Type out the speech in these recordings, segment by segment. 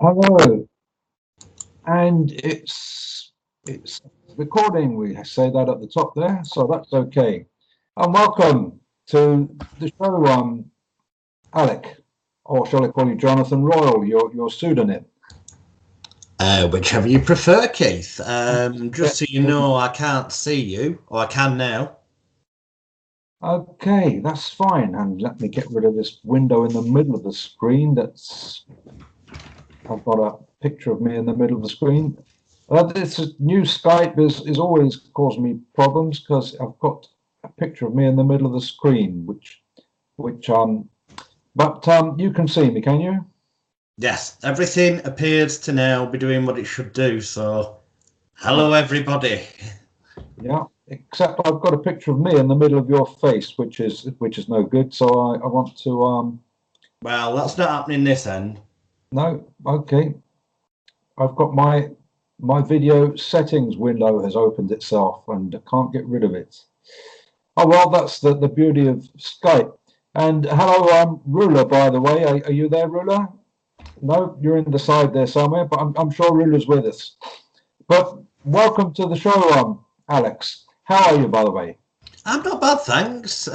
Hello, and it's recording. We say that at the top there, so that's okay. And welcome to the show, Alec, or shall I call you Jonathan Royle, your pseudonym? Whichever you prefer, Keith. Yeah. Just so you know, I can't see you, or I can now. Okay, that's fine. And let me get rid of this window in the middle of the screen. I've got a picture of me in the middle of the screen. This new Skype is always causing me problems because I've got a picture of me in the middle of the screen, but you can see me, can you? Yes, everything appears to now be doing what it should do. So, hello, everybody. Yeah, except I've got a picture of me in the middle of your face, which is no good. So I want to Well, that's not happening this end. no, okay. I've got my video settings window has opened itself and I can't get rid of it. Oh well, that's the beauty of Skype. And hello, Ruler, by the way. Are you there, Ruler? No, you're in the side there somewhere, but I'm sure Ruler's with us. But welcome to the show, Alex. How are you, by the way? I'm not bad, thanks.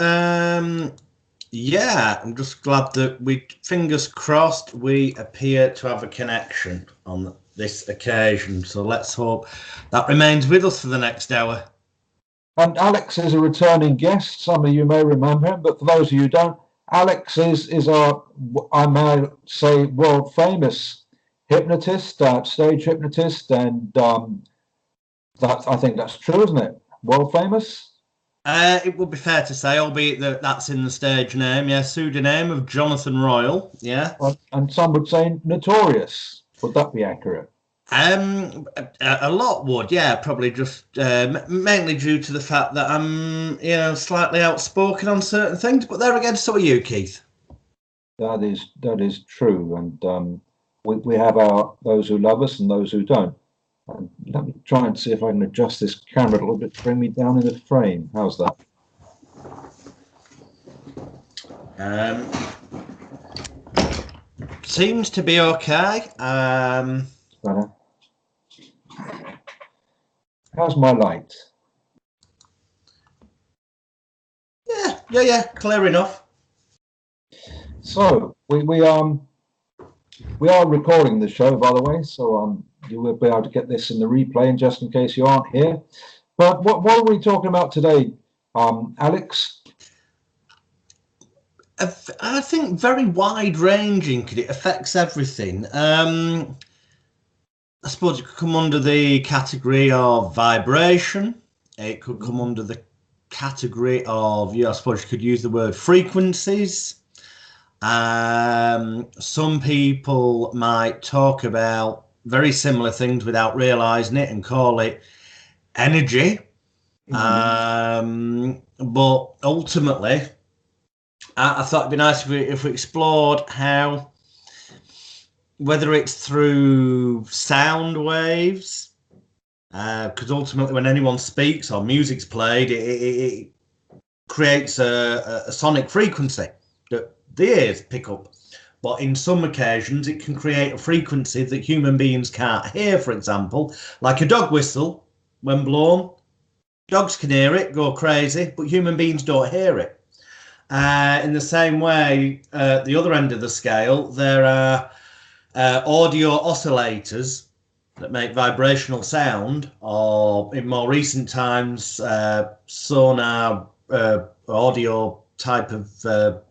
Yeah, I'm just glad that fingers crossed, we appear to have a connection on this occasion. So let's hope that remains with us for the next hour. And Alex is a returning guest. Some of you may remember him, but for those of you who don't, Alex is our, I may say, world famous hypnotist, stage hypnotist, and I think that's true, isn't it? World famous. It would be fair to say, albeit that's in the stage name, yeah, pseudonym of Jonathan Royle, yeah. And some would say notorious. Would that be accurate? A lot would, yeah, probably just mainly due to the fact that I'm, slightly outspoken on certain things. But there again, so are you, Keith. That is true, and we have those who love us and those who don't. And let me try and see if I can adjust this camera a little bit to bring me down in the frame. How's that? Seems to be okay. Better. How's my light? Yeah, clear enough. So we are recording the show, by the way, so you will be able to get this in the replay, and just in case you aren't here. But what are we talking about today, Alex? I think very wide-ranging, because it affects everything. I suppose it could come under the category of vibration. It could come under the category of, I suppose you could use the word frequencies. Some people might talk about very similar things without realizing it and call it energy. But ultimately, I thought it'd be nice if we explored how, whether it's through sound waves, because ultimately when anyone speaks or music's played, it creates a sonic frequency that the ears pick up. But in some occasions, it can create a frequency that human beings can't hear, for example, like a dog whistle when blown. Dogs can hear it, go crazy, but human beings don't hear it. In the same way, at the other end of the scale, there are audio oscillators that make vibrational sound, or in more recent times, sonar audio type of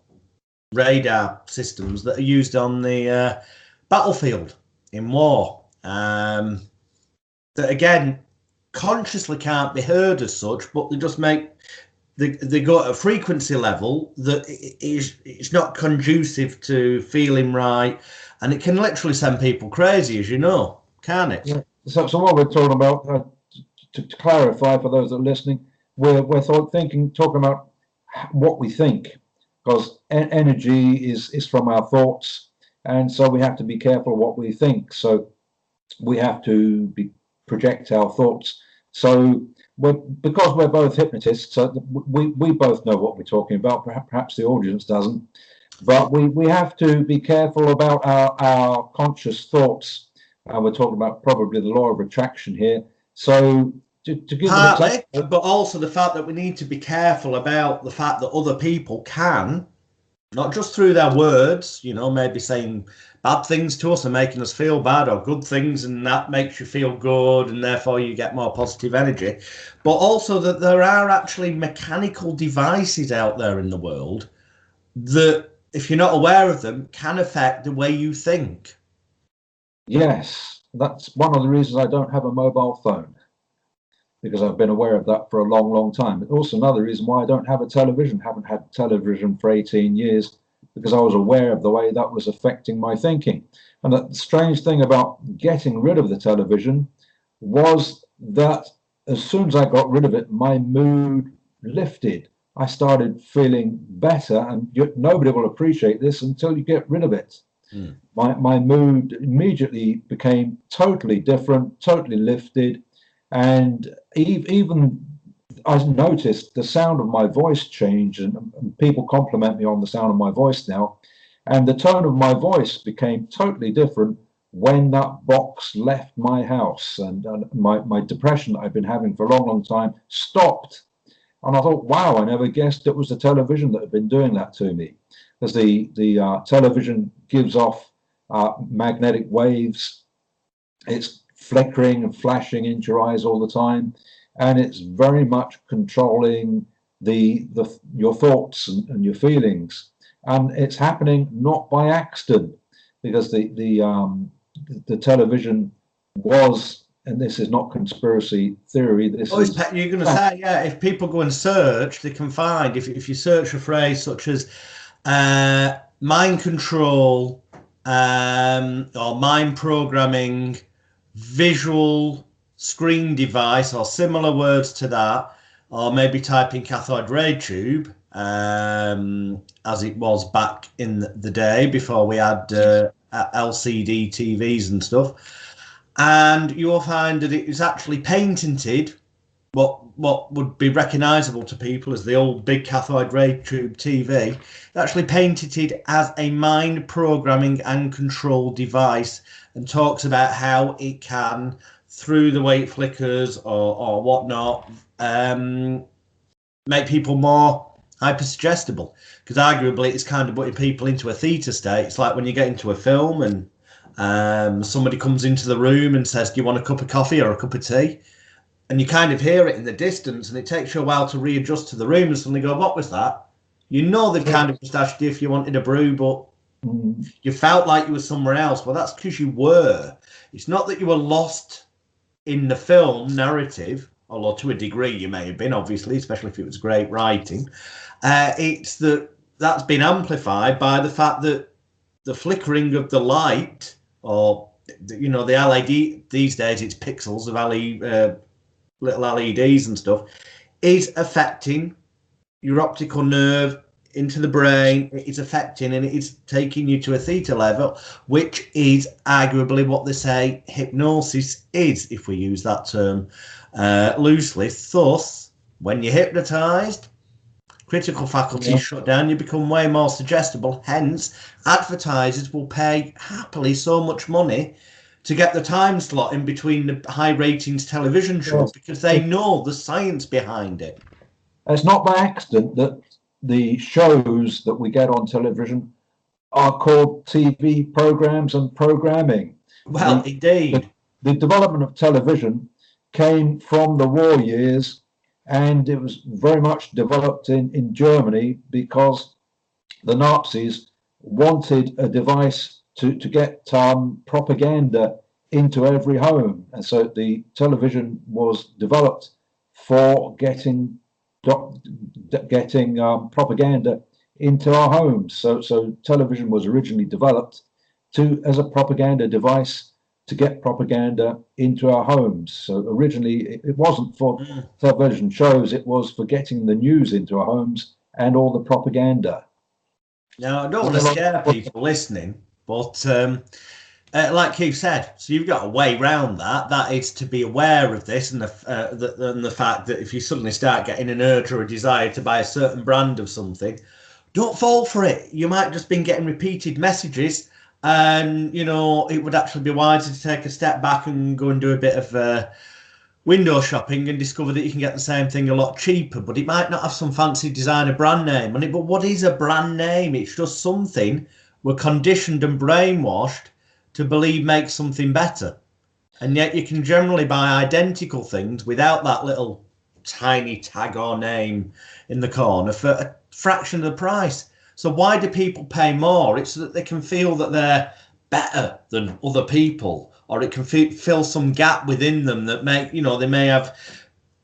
radar systems that are used on the battlefield in war. That again, consciously can't be heard as such, but they just make they go at a frequency level that it's not conducive to feeling right, and it can literally send people crazy, as you know, can't it? Yeah. So what we're talking about, to clarify for those that are listening, we're talking about what we think, because energy is from our thoughts, and so we have to be careful what we think. So we have to project our thoughts. So because we're both hypnotists, so we both know what we're talking about. Perhaps the audience doesn't. But we have to be careful about our conscious thoughts. We're talking about probably the law of attraction here. So to give an Partly, example, but also the fact that we need to be careful about the fact that other people can, not just through their words, you know, maybe saying bad things to us and making us feel bad, or good things and that makes you feel good and therefore you get more positive energy, but also that there are actually mechanical devices out there in the world that, if you're not aware of them, can affect the way you think. yes, that's one of the reasons I don't have a mobile phone, because I've been aware of that for a long, long time. Also, another reason why I don't have a television, haven't had television for 18 years, because I was aware of the way that was affecting my thinking. And the strange thing about getting rid of the television was that as soon as I got rid of it, my mood lifted. I started feeling better, and nobody will appreciate this until you get rid of it. Mm. My mood immediately became totally different, totally lifted, and even I noticed the sound of my voice change, and people compliment me on the sound of my voice now, and the tone of my voice became totally different when that box left my house, and my depression that I've been having for a long, long time stopped. And I thought, wow, I never guessed it was the television that had been doing that to me, because the television gives off magnetic waves. It's flickering and flashing into your eyes all the time, and it's very much controlling your thoughts and your feelings. And it's happening not by accident, because the television was, and this is not conspiracy theory. This is You're going to say, yeah, if people go and search, they can find, if you search a phrase such as mind control, or mind programming, visual screen device, or similar words to that, or maybe type in cathode ray tube, as it was back in the day before we had LCD TVs and stuff, and you'll find that it is actually patented. What would be recognisable to people as the old big cathode ray tube TV, actually patented as a mind programming and control device, and talks about how it can, through the way it flickers or whatnot, make people more hyper-suggestible. Because arguably it's kind of putting people into a theta state. It's like when you get into a film and somebody comes into the room and says, do you want a cup of coffee or a cup of tea? And you kind of hear it in the distance, and it takes you a while to readjust to the room, and suddenly go, what was that? You know they've kind of just asked you if you wanted a brew, but you felt like you were somewhere else. Well, that's because you were. It's not that you were lost in the film narrative, although to a degree you may have been, obviously, especially if it was great writing. It's that's been amplified by the fact that the flickering of the light, or, you know, the LED, these days it's pixels of little LEDs and stuff, is affecting your optical nerve into the brain. It is affecting, and it is taking you to a theta level, which is arguably what they say hypnosis is, if we use that term loosely. Thus, when you're hypnotized, critical faculties shut down, you become way more suggestible. Hence, advertisers will pay happily so much money to get the time slot in between the high ratings television shows, because they know the science behind it. It's not by accident that the shows that we get on television are called TV programs and programming. Well, indeed. The development of television came from the war years, and it was very much developed in Germany, because the Nazis wanted a device to get propaganda into every home. And so the television was developed for getting propaganda into our homes. So television was originally developed as a propaganda device to get propaganda into our homes. So originally it wasn't for television shows, it was for getting the news into our homes and all the propaganda. Now, I don't want to scare people listening, but like Keith said, so you've got a way round that. That is to be aware of this, and the fact that if you suddenly start getting an urge or a desire to buy a certain brand of something, don't fall for it. You might just been getting repeated messages, and you know it would actually be wiser to take a step back and go and do a bit of window shopping and discover that you can get the same thing a lot cheaper, but it might not have some fancy designer brand name on it. But what is a brand name? It's just something we're conditioned and brainwashed to believe makes something better. And yet you can generally buy identical things without that little tiny tag or name in the corner for a fraction of the price. So why do people pay more? It's so that they can feel that they're better than other people, or it can fill some gap within them that they may have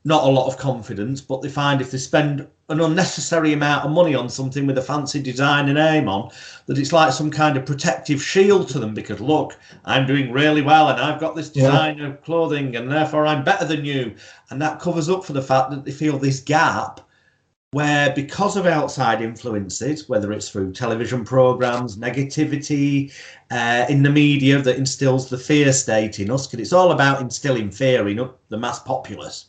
not a lot of confidence, but they find if they spend an unnecessary amount of money on something with a fancy design and name on, that it's like some kind of protective shield to them, because look, I'm doing really well and I've got this design of clothing and therefore I'm better than you. And that covers up for the fact that they feel this gap where, because of outside influences, whether it's through television programs, negativity in the media that instills the fear state in us, because it's all about instilling fear in the mass populace.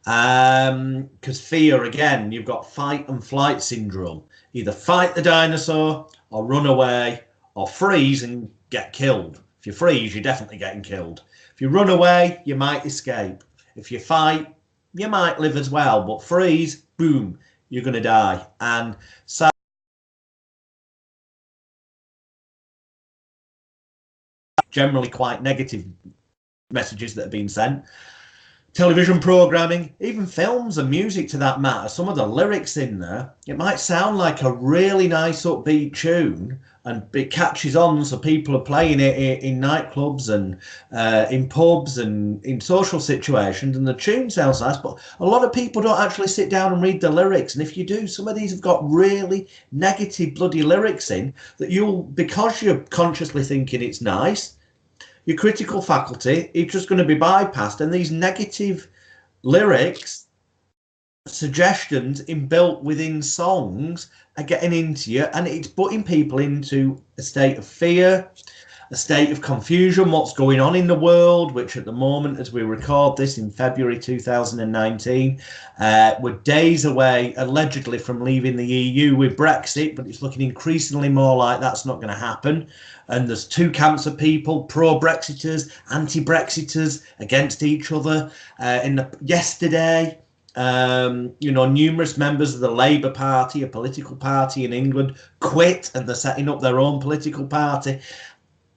Because fear, again, you've got fight and flight syndrome. Either fight the dinosaur or run away or freeze and get killed. If you freeze, you're definitely getting killed. If you run away, you might escape. If you fight, you might live as well. But freeze, boom, you're going to die. And so generally quite negative messages that are being sent. Television programming, even films and music to that matter, some of the lyrics in there, it might sound like a really nice upbeat tune and it catches on, so people are playing it in nightclubs and in pubs and in social situations, and the tune sounds nice, but a lot of people don't actually sit down and read the lyrics. And if you do, some of these have got really negative bloody lyrics in that because you're consciously thinking it's nice, your critical faculty is just going to be bypassed, and these negative lyrics, suggestions inbuilt within songs are getting into you, and it's putting people into a state of fear, a state of confusion, what's going on in the world, which at the moment, as we record this in February 2019, we're days away, allegedly, from leaving the EU with Brexit, but it's looking increasingly more like that's not going to happen. And there's two camps of people, pro-Brexiters, anti-Brexiters, against each other. Yesterday, numerous members of the Labour Party, a political party in England, quit, and they're setting up their own political party.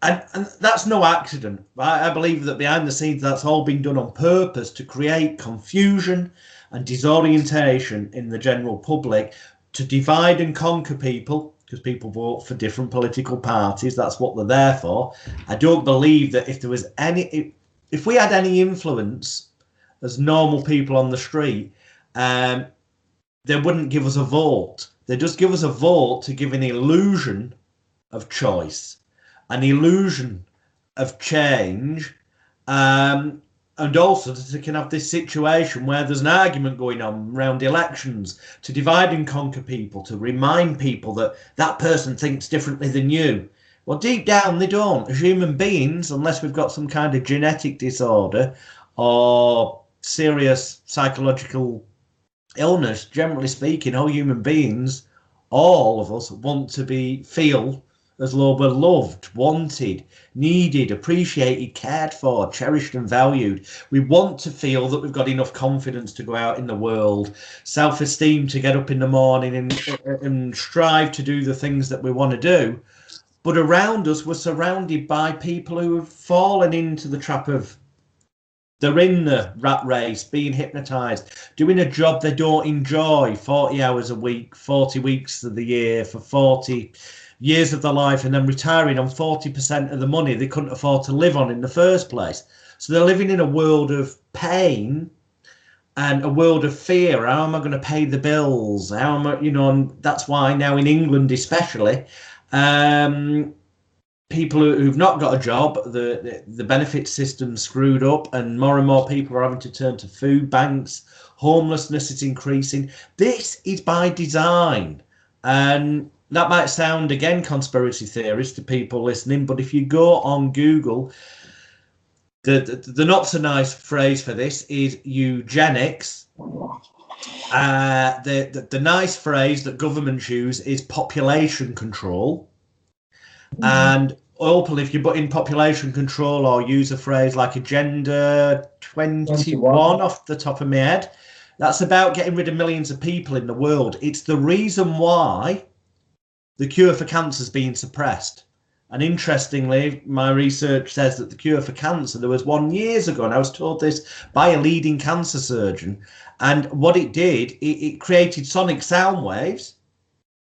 And that's no accident. I believe that behind the scenes, that's all been done on purpose to create confusion and disorientation in the general public, to divide and conquer people, because people vote for different political parties. That's what they're there for. I don't believe that if we had any influence as normal people on the street, they wouldn't give us a vote. They just give us a vote to give an illusion of choice, an illusion of change, and also that they can have this situation where there's an argument going on around elections to divide and conquer people, to remind people that that person thinks differently than you. Well, deep down, they don't. As human beings, unless we've got some kind of genetic disorder or serious psychological illness, generally speaking, all human beings, all of us, want to feel as though we're loved, wanted, needed, appreciated, cared for, cherished and valued. We want to feel that we've got enough confidence to go out in the world, self-esteem to get up in the morning and strive to do the things that we want to do. But around us, we're surrounded by people who have fallen into the trap of, they're in the rat race, being hypnotized, doing a job they don't enjoy, 40 hours a week, 40 weeks of the year for 40 years of their life, and then retiring on 40% of the money they couldn't afford to live on in the first place. So they're living in a world of pain and a world of fear. How am I going to pay the bills? How am I, and that's why now in England especially, people who've not got a job, the benefit system's screwed up, and more people are having to turn to food banks. Homelessness is increasing. This is by design. And that might sound, again, conspiracy theories to people listening, but if you go on Google, the not so nice phrase for this is eugenics. The nice phrase that governments use is population control. And Opal, if you put in population control or use a phrase like Agenda 21 off the top of my head, that's about getting rid of millions of people in the world. It's the reason why the cure for cancer is being suppressed. And interestingly, my research says that the cure for cancer, there was one years ago, and I was told this by a leading cancer surgeon. And what it did, it created sonic sound waves,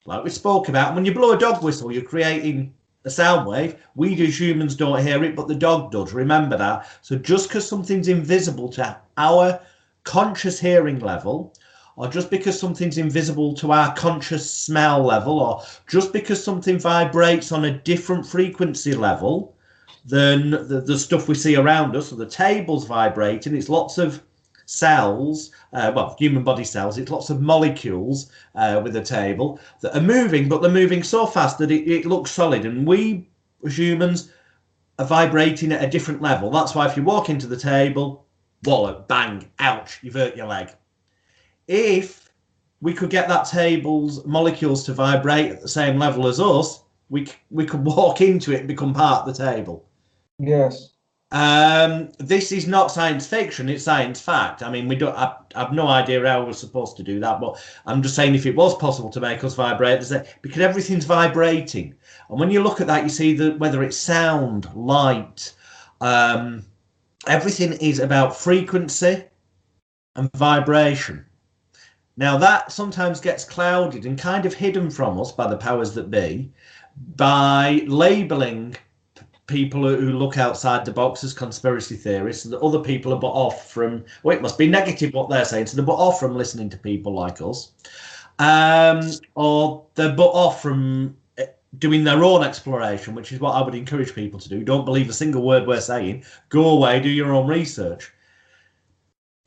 like we spoke about. And when you blow a dog whistle, you're creating a sound wave. We as humans don't hear it, but the dog does. Remember that. So just because something's invisible to our conscious hearing level, or just because something's invisible to our conscious smell level, or just because something vibrates on a different frequency level than the stuff we see around us, so the table's vibrating, it's lots of cells, well, human body cells, it's lots of molecules with a table that are moving, but they're moving so fast that it looks solid, and we as humans are vibrating at a different level. That's why if you walk into the table, wallop, bang, ouch, you've hurt your leg. If we could get that table's molecules to vibrate at the same level as us, we could walk into it and become part of the table. Yes. This is not science fiction, it's science fact. I mean, I've no idea how we're supposed to do that, but I'm just saying if it was possible to make us vibrate, because everything's vibrating. And when you look at that, you see that whether it's sound, light, everything is about frequency and vibration. Now, that sometimes gets clouded and kind of hidden from us by the powers that be by labelling people who look outside the box as conspiracy theorists, and that other people are put off from, well, it must be negative what they're saying, so they're put off from listening to people like us, or they're put off from doing their own exploration, which is what I would encourage people to do. Don't believe a single word we're saying. Go away, do your own research.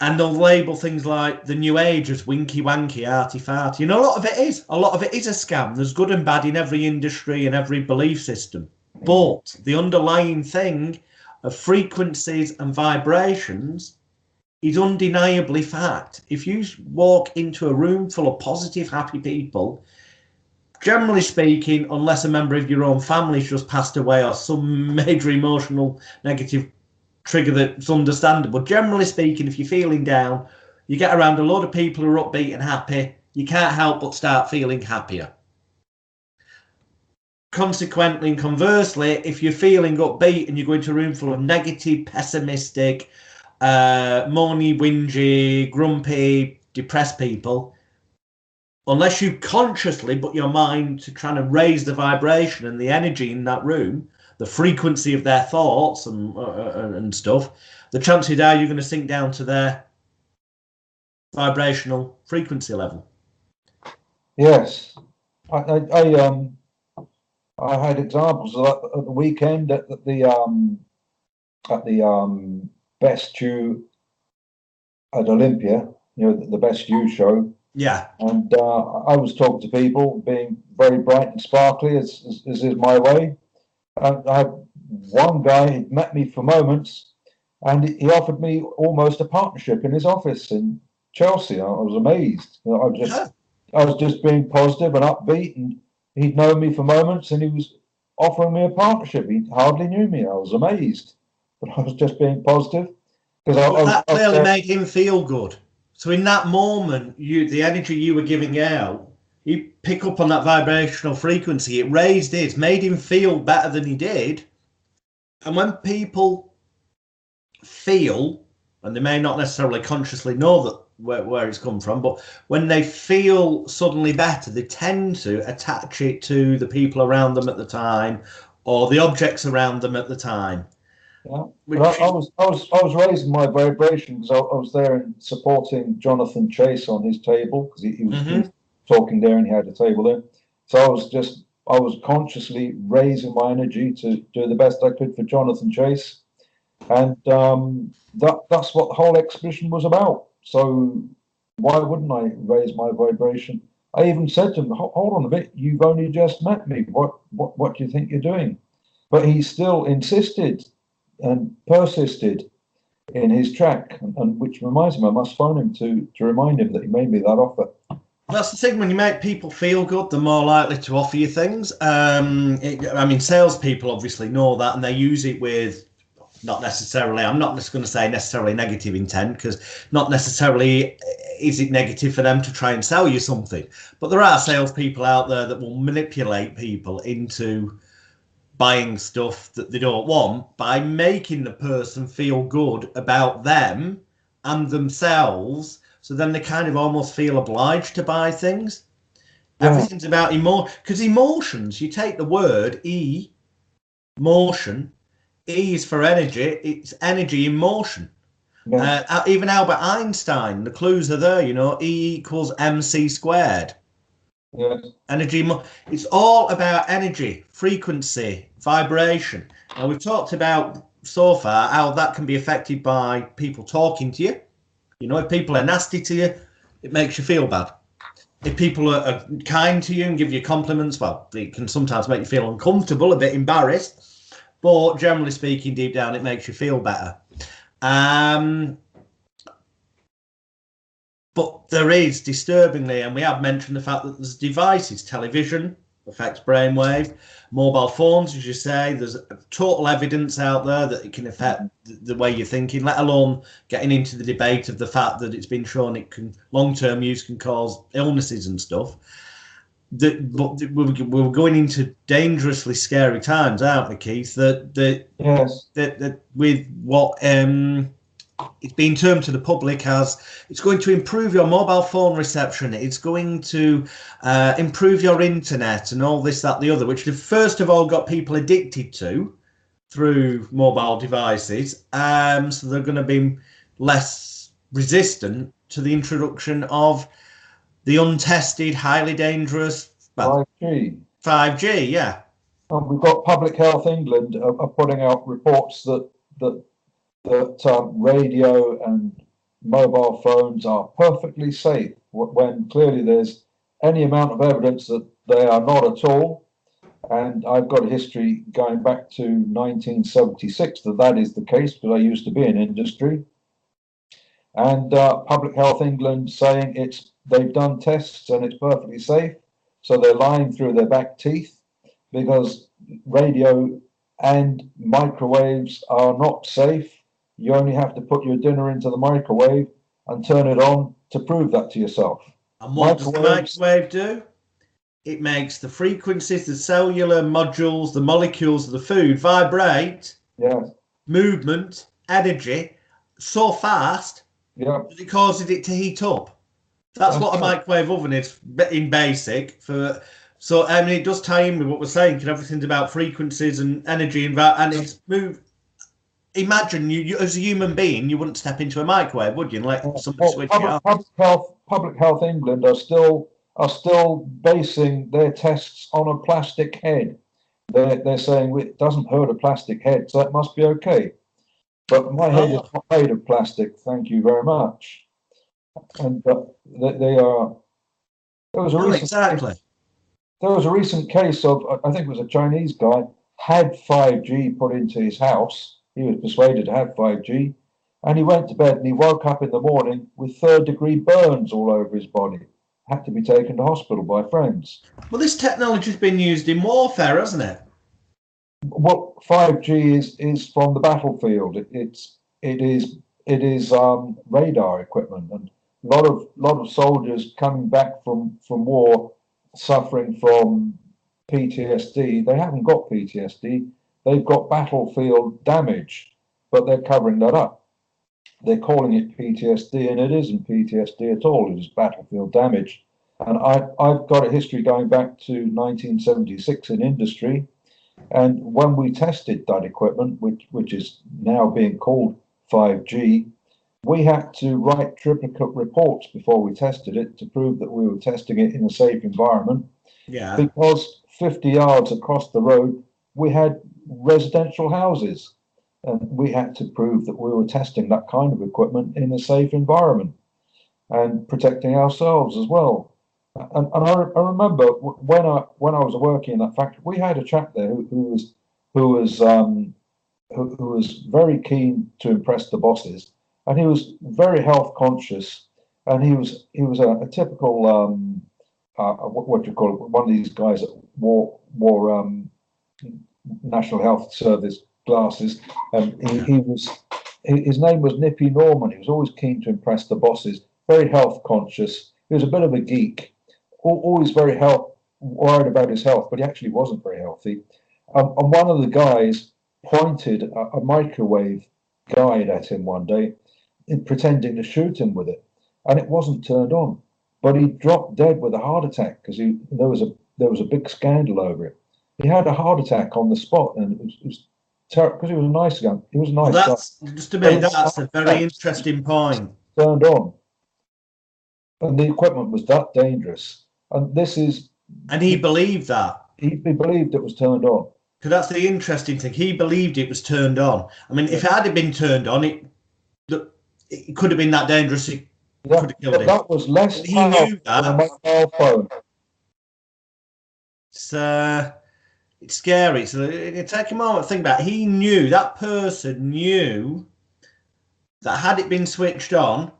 And they'll label things like the new age as winky wanky, arty farty. You know, a lot of it is. A lot of it is a scam. There's good and bad in every industry and every belief system. But the underlying thing of frequencies and vibrations is undeniably fact. If you walk into a room full of positive, happy people, generally speaking, unless a member of your own family's just passed away or some major emotional negative trigger that's understandable, generally speaking, if you're feeling down, you get around a lot of people who are upbeat and happy, you can't help but start feeling happier. Consequently and conversely, if you're feeling upbeat and you go into a room full of negative, pessimistic, moany, whingy, grumpy, depressed people, unless you consciously put your mind to trying to raise the vibration and the energy in that room, the frequency of their thoughts and stuff, the chances are you're going to sink down to their vibrational frequency level. Yes, I had examples of that at the weekend at the Best You at Olympia, you know, the Best You show. Yeah. And I was talking to people, being very bright and sparkly, as is my way. I had one guy who met me for moments, and he offered me almost a partnership in his office in Chelsea. I was amazed. I was just being positive and upbeat, and he'd known me for moments, and he was offering me a partnership. He hardly knew me. I was amazed, but I was just being positive because that clearly made him feel good. So in that moment, the energy you were giving out, you pick up on that vibrational frequency. It raised his, made him feel better than he did. And when people feel, and they may not necessarily consciously know that where it's come from, but when they feel suddenly better, they tend to attach it to the people around them at the time or the objects around them at the time. Yeah, but I was raising my vibration because I was there and supporting Jonathan Chase on his table because he was talking there and he had a table there. So I was consciously raising my energy to do the best I could for Jonathan Chase, and that's what the whole exhibition was about. So why wouldn't I raise my vibration? I even said to him, "Hold on a bit, you've only just met me. What do you think you're doing?" But he still insisted and persisted. in his track, and which reminds me, I must phone him to remind him that he made me that offer. That's the thing. When you make people feel good, they're more likely to offer you things. I mean, salespeople obviously know that, and they use it with not necessarily. I'm not just going to say necessarily negative intent, because not necessarily is it negative for them to try and sell you something. But there are salespeople out there that will manipulate people into buying stuff that they don't want by making the person feel good about them and themselves. So then they kind of almost feel obliged to buy things. Yeah. Everything's about emotion, because emotions, you take the word motion, E is for energy, it's energy in motion. Yeah. Even Albert Einstein, the clues are there, E equals mc squared. Yeah. Energy, it's all about energy, frequency, vibration. Now, we've talked about so far how that can be affected by people talking to you. If people are nasty to you, it makes you feel bad. If people are kind to you and give you compliments, well, it can sometimes make you feel uncomfortable, a bit embarrassed. But generally speaking, deep down, it makes you feel better. But there is, disturbingly, and we have mentioned the fact that there's devices, television affects brainwave, mobile phones, as you say, there's total evidence out there that it can affect the way you're thinking, let alone getting into the debate of the fact that it's been shown it can, long-term use can cause illnesses and stuff. But we're going into dangerously scary times, aren't we, Keith? Yes. That with what it's been termed to the public as it's going to improve your mobile phone reception, it's going to improve your internet and all this, that, the other, which they've first of all got people addicted to through mobile devices. So they're going to be less resistant to the introduction of the untested, highly dangerous 5G. 5G, yeah. We've got Public Health England are putting out reports that radio and mobile phones are perfectly safe, when clearly there's any amount of evidence that they are not at all. And I've got a history going back to 1976 that is the case, because I used to be in industry. And Public Health England saying they've done tests and it's perfectly safe. So they're lying through their back teeth, because radio and microwaves are not safe. You only have to put your dinner into the microwave and turn it on to prove that to yourself. And what does the microwave do? It makes the frequencies, the cellular modules, the molecules of the food vibrate. Yeah. Movement, energy, so fast that it causes it to heat up. That's what a microwave oven is in basic. So I mean, it does tie in with what we're saying, because everything's about frequencies and energy and it's move. Imagine you as a human being, you wouldn't step into a microwave, would you? And let somebody switch it off. Public Health England are still basing their tests on a plastic head. They're saying it doesn't hurt a plastic head, so that must be okay. But my head is not made of plastic, thank you very much. And they are. There was a recent case of, I think it was a Chinese guy, had 5G put into his house. He was persuaded to have 5G, and he went to bed and he woke up in the morning with third-degree burns all over his body. Had to be taken to hospital by friends. Well, this technology has been used in warfare, hasn't it? What 5G is from the battlefield. It is radar equipment, and a lot of soldiers coming back from war suffering from PTSD. They haven't got PTSD. They've got battlefield damage, but they're covering that up. They're calling it PTSD, and it isn't PTSD at all. It is battlefield damage. And I've got a history going back to 1976 in industry. And when we tested that equipment, which is now being called 5G, we had to write triplicate reports before we tested it to prove that we were testing it in a safe environment. Yeah. Because 50 yards across the road, we had residential houses, and we had to prove that we were testing that kind of equipment in a safe environment and protecting ourselves as well. And I remember when I was working in that factory, we had a chap there who was who was very keen to impress the bosses, and he was very health conscious, and he was a typical what do you call it? One of these guys that wore National Health Service glasses, and his name was Nippy Norman. He was always keen to impress the bosses, very health conscious. He was a bit of a geek, always very worried about his health, but he actually wasn't very healthy. And one of the guys pointed a microwave guide at him one day, pretending to shoot him with it, and it wasn't turned on. But he dropped dead with a heart attack because there was a big scandal over it. He had a heart attack on the spot, and it was terrible because he was a nice guy. He was a nice guy. That's just a minute. That's a very interesting point. Turned on, and the equipment was that dangerous. And he believed that. He believed it was turned on. Because that's the interesting thing. He believed it was turned on. I mean, if it had been turned on, it could have been that dangerous. It could have killed him. That was less he knew that. than a mobile phone. It's scary. So take a moment to think about it. He knew, that person knew that had it been switched on,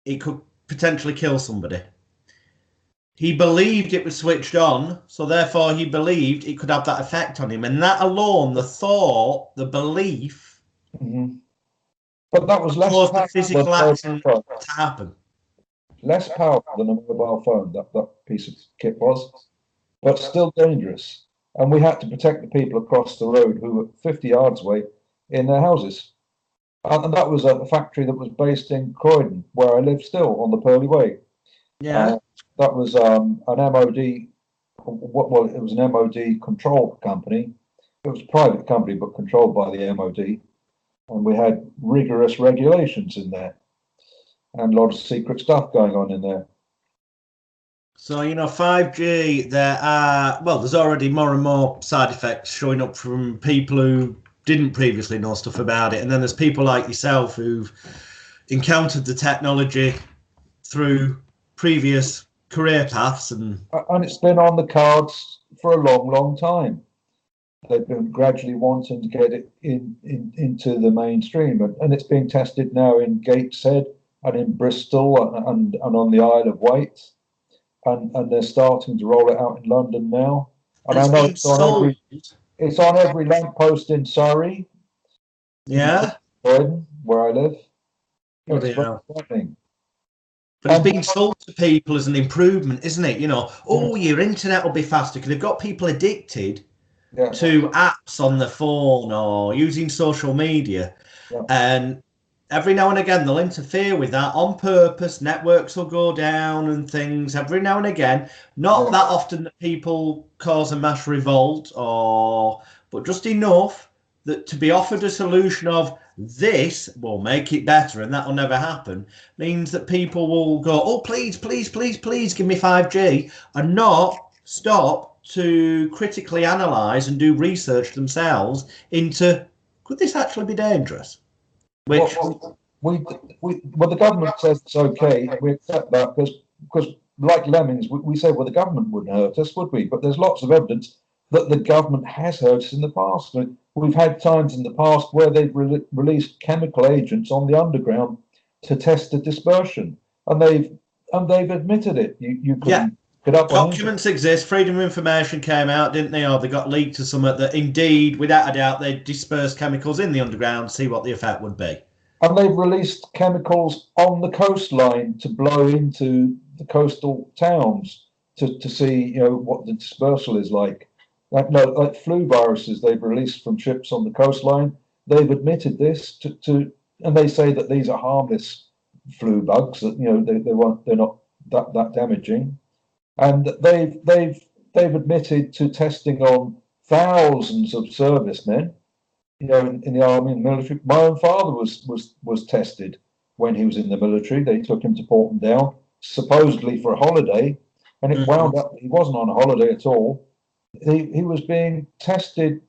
it could potentially kill somebody. He believed it was switched on, so therefore he believed it could have that effect on him. And that alone, the thought, the belief, but that was less caused the physical action to happen. Less powerful than a mobile phone, that piece of kit was, but still dangerous. And we had to protect the people across the road who were 50 yards away in their houses. And that was a factory that was based in Croydon, where I live still, on the Pearly Way. Yeah. That was an MOD, well, it was an MOD controlled company. It was a private company, but controlled by the MOD. And we had rigorous regulations in there and a lot of secret stuff going on in there. So, 5G, there's already more and more side effects showing up from people who didn't previously know stuff about it. And then there's people like yourself who've encountered the technology through previous career paths. And it's been on the cards for a long, long time. They've been gradually wanting to get it into the mainstream. And it's being tested now in Gateshead and in Bristol and on the Isle of Wight. And they're starting to roll it out in London now. And I know it's on every lamppost in Surrey. Yeah. Croydon, where I live. It's very happening. But it's being sold to people as an improvement, isn't it? Your internet will be faster, because they've got people addicted to apps on the phone or using social media. Yeah. And every now and again, they'll interfere with that on purpose. Networks will go down and things every now and again. Not that often that people cause a mass revolt, but just enough that to be offered a solution of this will make it better, and that will never happen, means that people will go, oh, please, please, please, please give me 5G, and not stop to critically analyse and do research themselves into, could this actually be dangerous? Which the government says it's okay, and we accept that because like lemmings, we say, well, the government wouldn't hurt us, would we? But there's lots of evidence that the government has hurt us in the past. We've had times in the past where they've released chemical agents on the underground to test the dispersion, and they've admitted it. You can get up. Documents exist. Freedom of Information came out, didn't they? Or they got leaked to something that indeed, without a doubt, they dispersed chemicals in the underground to see what the effect would be. And they've released chemicals on the coastline to blow into the coastal towns to see, what the dispersal is like. Like flu viruses they've released from ships on the coastline. They've admitted this and they say that these are harmless flu bugs. That they're not that damaging. And they've admitted to testing on thousands of servicemen. In the army and military. My own father was tested when he was in the military. They took him to Porton, supposedly for a holiday, and it wound up he wasn't on a holiday at all. He was being tested,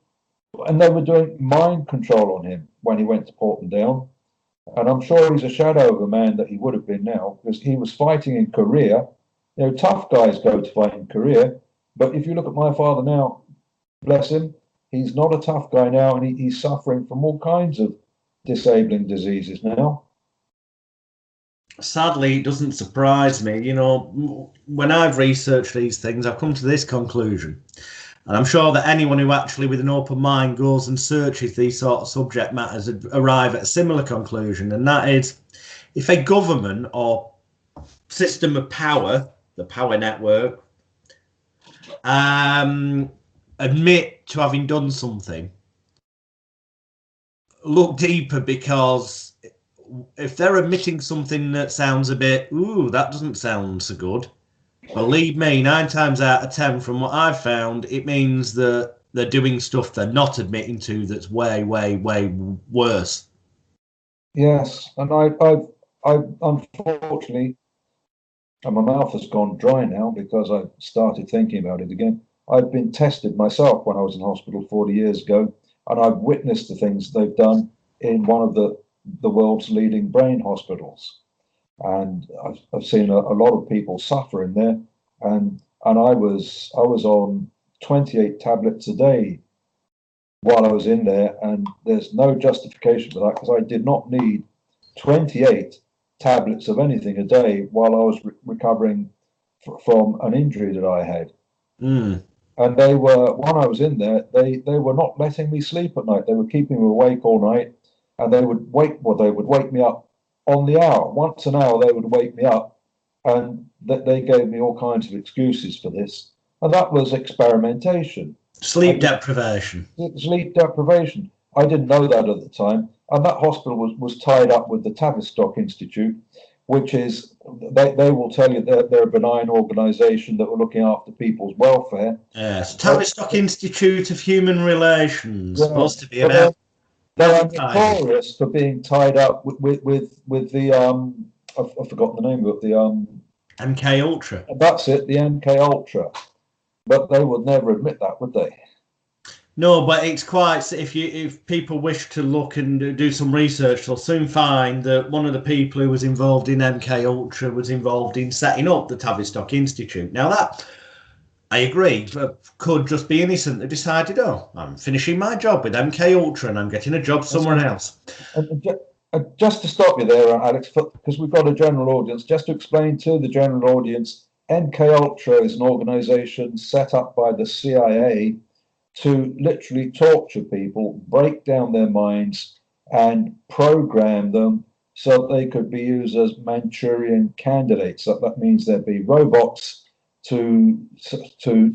and they were doing mind control on him when he went to Porton. And I'm sure he's a shadow of a man that he would have been now, because he was fighting in Korea. Tough guys go to fight in Korea, but if you look at my father now, bless him, he's not a tough guy now, and he's suffering from all kinds of disabling diseases now. Sadly, it doesn't surprise me. You know, when I've researched these things, I've come to this conclusion. And I'm sure that anyone who actually, with an open mind, goes and searches these sort of subject matters would arrive at a similar conclusion. And that is, if a government or system of power, the power network, admit to having done something, look deeper, because if they're admitting something that sounds a bit, ooh, that doesn't sound so good, believe me, 9 times out of 10, from what I've found, it means that they're doing stuff they're not admitting to that's way, way, way worse. Yes, and I unfortunately, and my mouth has gone dry now because I started thinking about it again. I've been tested myself when I was in hospital 40 years ago, and I've witnessed the things they've done in one of the world's leading brain hospitals. And I've seen a lot of people suffer in there, and I was on 28 tablets a day while I was in there, and there's no justification for that, because I did not need 28 tablets of anything a day while I was recovering from an injury that I had. And they were, when I was in there, they were not letting me sleep at night. They were keeping me awake all night, and they would wake me up on the hour. Once an hour, they would wake me up, and they gave me all kinds of excuses for this. And that was experimentation. Sleep deprivation. Sleep deprivation. I didn't know that at the time. And that hospital was tied up with the Tavistock Institute, which is, they will tell you they're a benign organisation that were looking after people's welfare. Yes, Tavistock Institute of Human Relations. Yeah, Supposed to be about. They're notorious for being tied up with the I've forgotten the name of it, the MK Ultra. That's it, the MK Ultra. But they would never admit that, would they? No, but it's quite. If people wish to look and do some research, they'll soon find that one of the people who was involved in MK Ultra was involved in setting up the Tavistock Institute. Now that, I agree, could just be innocent. They decided, oh, I'm finishing my job with MK Ultra and I'm getting a job somewhere else. Just to stop you there, Alex, because we've got a general audience, just to explain to the general audience, MK Ultra is an organisation set up by the CIA to literally torture people, break down their minds, and program them so they could be used as Manchurian candidates. That means there'd be robots to do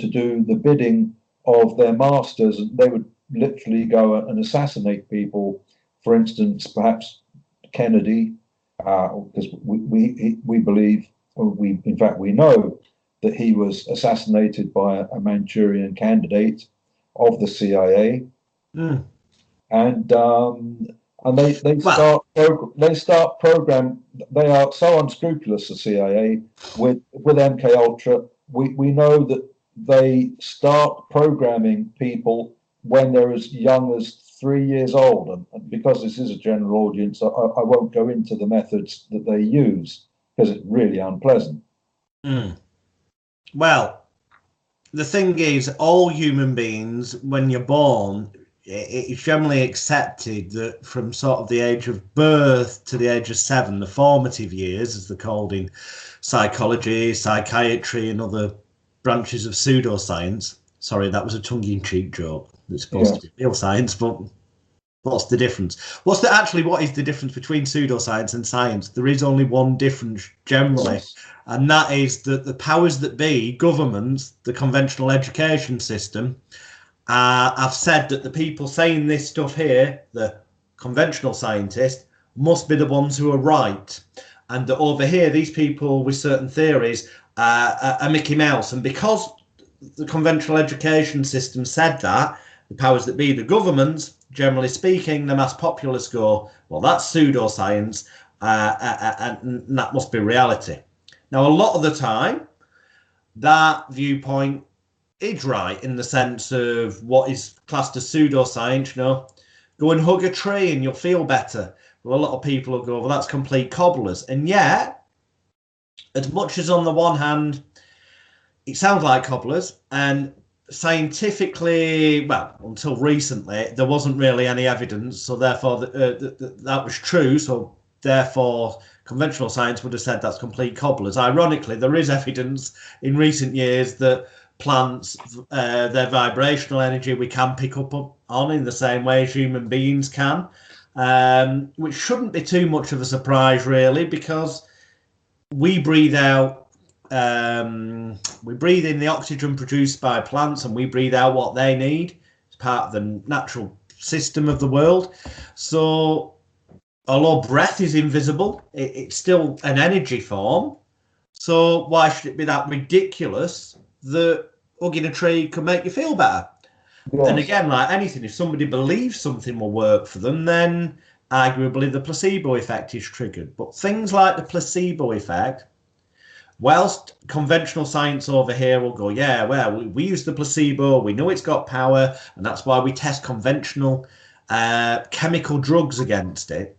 the bidding of their masters, and they would literally go and assassinate people. For instance, perhaps Kennedy, because we believe, in fact we know that he was assassinated by a Manchurian candidate of the CIA. And they start program. They are so unscrupulous, the CIA, with MK Ultra. We know that they start programming people when they're as young as 3 years old, and because this is a general audience, I won't go into the methods that they use because it's really unpleasant. Well, the thing is, all human beings, when you're born, it's generally accepted that from sort of the age of birth to the age of 7, the formative years, as they're called in psychology, psychiatry, and other branches of pseudoscience. Sorry, that was a tongue-in-cheek joke. It's supposed to be real science, but what's the difference? What is the difference between pseudoscience and science? There is only one difference generally, and that is that the powers that be, governments, the conventional education system, have said that the people saying this stuff here, the conventional scientists, must be the ones who are right, and that over here, these people with certain theories are Mickey Mouse. And because the conventional education system said that, the powers that be, the governments, generally speaking, the mass populace go, well, that's pseudoscience, and that must be reality. Now, a lot of the time, that viewpoint is right in the sense of what is classed as pseudoscience. You know, go and hug a tree and you'll feel better. Well, a lot of people will go, well, that's complete cobblers. And yet, as much as on the one hand, it sounds like cobblers, and scientifically, well, until recently, there wasn't really any evidence. So therefore, that was true. So therefore, conventional science would have said that's complete cobblers. Ironically, there is evidence in recent years that plants, their vibrational energy, we can pick up on in the same way as human beings can, which shouldn't be too much of a surprise, really, because we breathe out. We breathe in the oxygen produced by plants, and we breathe out what they need. It's part of the natural system of the world. So, although breath is invisible, it's still an energy form. So, why should it be that ridiculous that hugging a tree could make you feel better? Yes. And again, like anything, if somebody believes something will work for them, then arguably the placebo effect is triggered. But things like the placebo effect, whilst conventional science over here will go, yeah, well, we use the placebo, we know it's got power, and that's why we test conventional chemical drugs against it.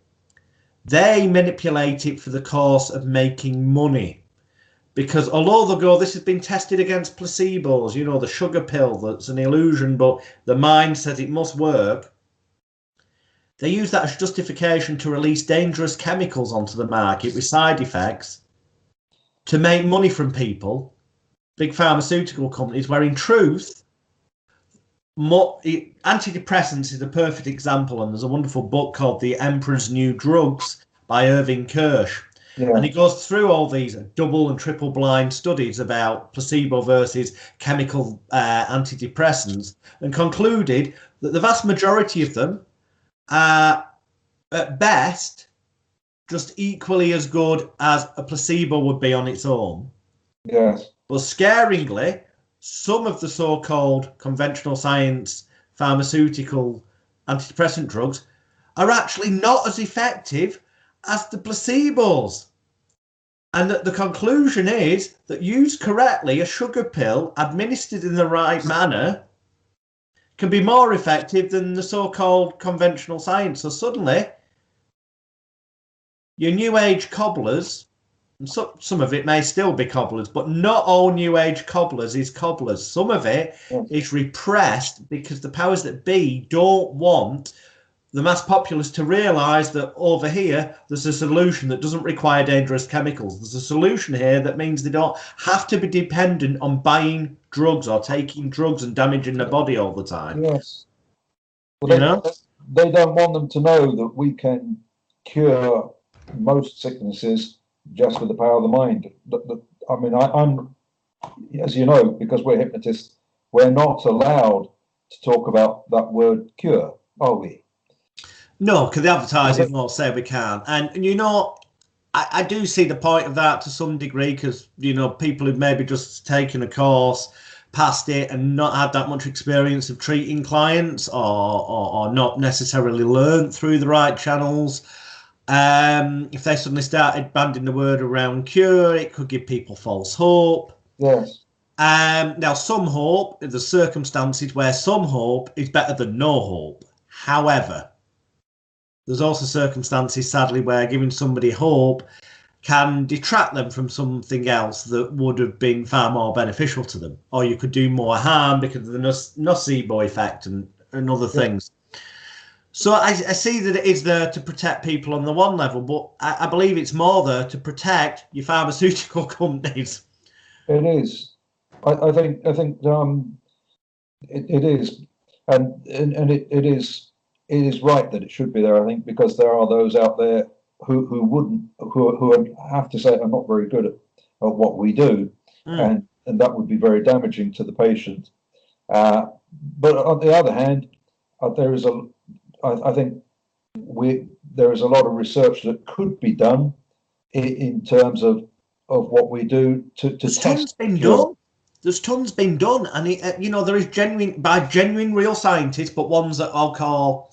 They manipulate it for the course of making money. Because although they'll go, this has been tested against placebos, you know, the sugar pill, that's an illusion, but the mind says it must work. They use that as justification to release dangerous chemicals onto the market with side effects to make money from people, big pharmaceutical companies, where in truth, antidepressants is a perfect example. And there's a wonderful book called The Emperor's New Drugs by Irving Kirsch. Yeah. And he goes through all these double and triple blind studies about placebo versus chemical antidepressants, and concluded that the vast majority of them are, at best, just equally as good as a placebo would be on its own. Yes. But scaringly, some of the so-called conventional science pharmaceutical antidepressant drugs are actually not as effective as the placebos. And that the conclusion is that used correctly, a sugar pill administered in the right manner can be more effective than the so-called conventional science. So suddenly, your new age cobblers, and some of it may still be cobblers, but not all new age cobblers is cobblers. Some of it is repressed because the powers that be don't want the mass populace to realise that over here there's a solution that doesn't require dangerous chemicals. There's a solution here that means they don't have to be dependent on buying drugs or taking drugs and damaging their body all the time. Yes. Well, they don't want them to know that we can cure most sicknesses just with the power of the mind. I mean, I'm, as you know, because we're hypnotists, we're not allowed to talk about that word cure, are we? No, because the advertising won't say we can. And you know, I do see the point of that to some degree, because, you know, people who've maybe just taken a course, passed it, and not had that much experience of treating clients, or not necessarily learned through the right channels. If they suddenly started banding the word around cure, it could give people false hope. Yes. Now, some hope, there's circumstances where some hope is better than no hope. However, there's also circumstances, sadly, where giving somebody hope can detract them from something else that would have been far more beneficial to them. Or you could do more harm because of the nocebo effect and other things. So I see that it is there to protect people on the one level, but I believe it's more there to protect your pharmaceutical companies. It is. I think it is, and it is right that it should be there. I think because there are those out there who I have to say are not very good at what we do, and that would be very damaging to the patient. But on the other hand, there is I think there is a lot of research that could be done in terms of what we do to There's test. Tons been done. There's tons been done, and you know, there is genuine real scientists, but ones that I'll call,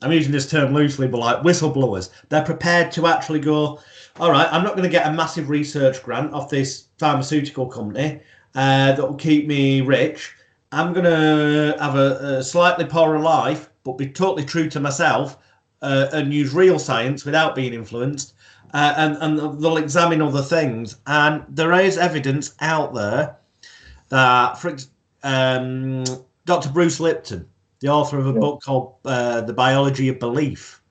I'm using this term loosely, but like whistleblowers. They're prepared to actually go, all right, I'm not going to get a massive research grant off this pharmaceutical company that will keep me rich. I'm going to have a slightly poorer life, but be totally true to myself and use real science without being influenced. And they'll examine other things. And there is evidence out there that, Dr. Bruce Lipton, the author of a book called The Biology of Belief.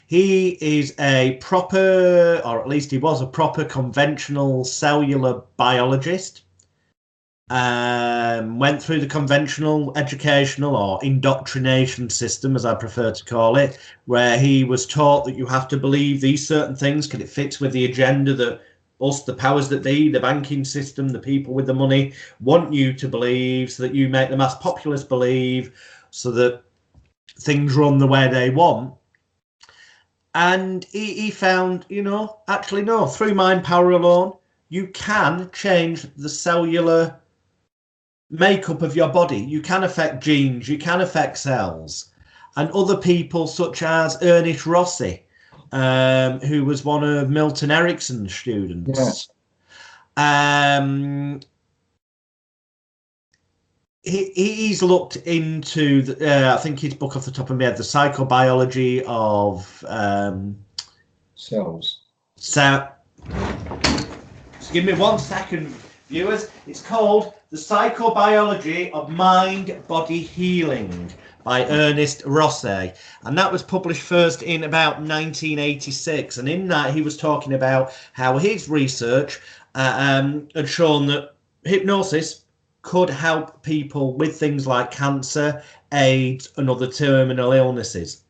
He is a proper, or at least he was a proper conventional cellular biologist. Went through the conventional educational or indoctrination system, as I prefer to call it, where he was taught that you have to believe these certain things because it fits with the agenda that us, the powers that be, the banking system, the people with the money, want you to believe, so that you make the mass populace believe, so that things run the way they want. And he found, actually, no, through mind power alone, you can change the cellular makeup of your body. You can affect genes, you can affect cells. And other people, such as Ernest Rossi, who was one of Milton Erickson's students. He's looked into, I think his book off the top of my head, The Psychobiology of Cells. So, just give me 1 second, viewers. It's called The Psychobiology of Mind-Body Healing by Ernest Rossi, and that was published first in about 1986. And in that, he was talking about how his research had shown that hypnosis could help people with things like cancer, AIDS, and other terminal illnesses.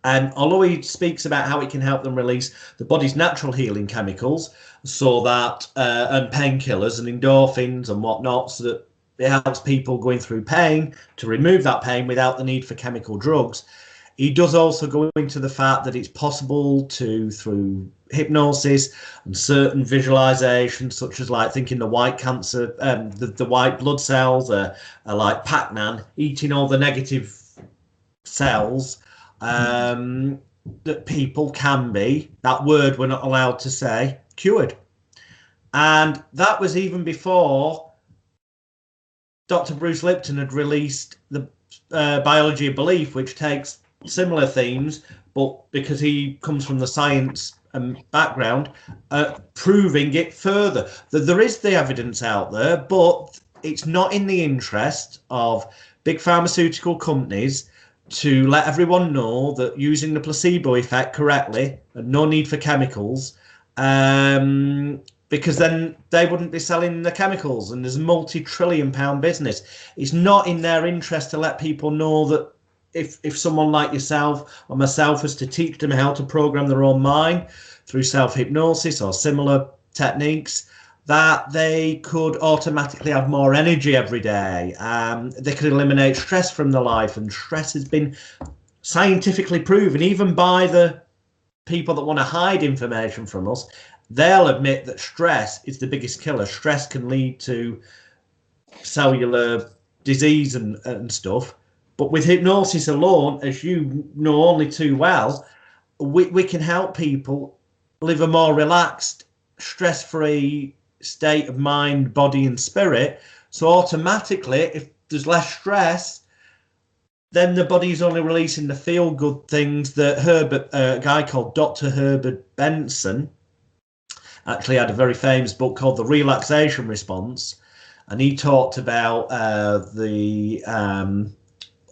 And although he speaks about how it can help them release the body's natural healing chemicals, so that and painkillers and endorphins and whatnot, so that it helps people going through pain to remove that pain without the need for chemical drugs. He does also go into the fact that it's possible to, through hypnosis and certain visualizations, such as like thinking the white cancer, the white blood cells are like Pac-Man, eating all the negative cells, that people can be, that word we're not allowed to say, cured. And that was even before Dr. Bruce Lipton had released the Biology of Belief, which takes similar themes, but because he comes from the science background, proving it further. That there is the evidence out there, but it's not in the interest of big pharmaceutical companies to let everyone know that using the placebo effect correctly and no need for chemicals, because then they wouldn't be selling the chemicals, and there's a multi-trillion-pound business. It's not in their interest to let people know that if someone like yourself or myself was to teach them how to program their own mind through self-hypnosis or similar techniques, that they could automatically have more energy every day. They could eliminate stress from their life, and stress has been scientifically proven, even by the people that want to hide information from us. They'll admit that stress is the biggest killer. Stress can lead to cellular disease and stuff. But with hypnosis alone, as you know only too well, we can help people live a more relaxed, stress-free state of mind, body, and spirit. So automatically, if there's less stress, then the body's only releasing the feel-good things that a guy called Dr. Herbert Benson actually had a very famous book called The Relaxation Response, and he talked about the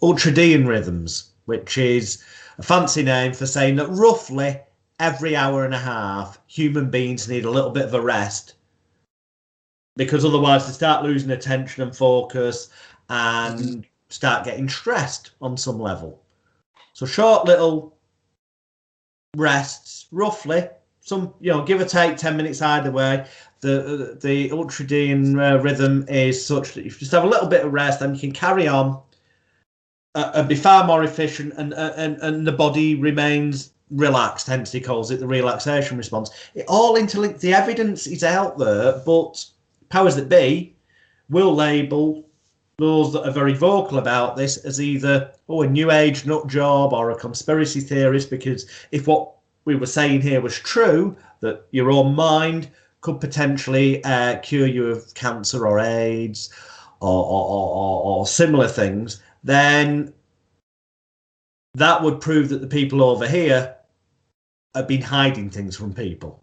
ultradian rhythms, which is a fancy name for saying that roughly every hour and a half human beings need a little bit of a rest, because otherwise they start losing attention and focus and start getting stressed on some level. So short little rests, roughly, some, give or take 10 minutes either way. The ultradian rhythm is such that if you just have a little bit of rest, then you can carry on and be far more efficient, and the body remains relaxed. Hence he calls it the relaxation response. It all interlinks. The evidence is out there, but powers that be will label those that are very vocal about this as either a new age nut job or a conspiracy theorist, because if what we were saying here was true, that your own mind could potentially cure you of cancer or AIDS or similar things, then that would prove that the people over here have been hiding things from people.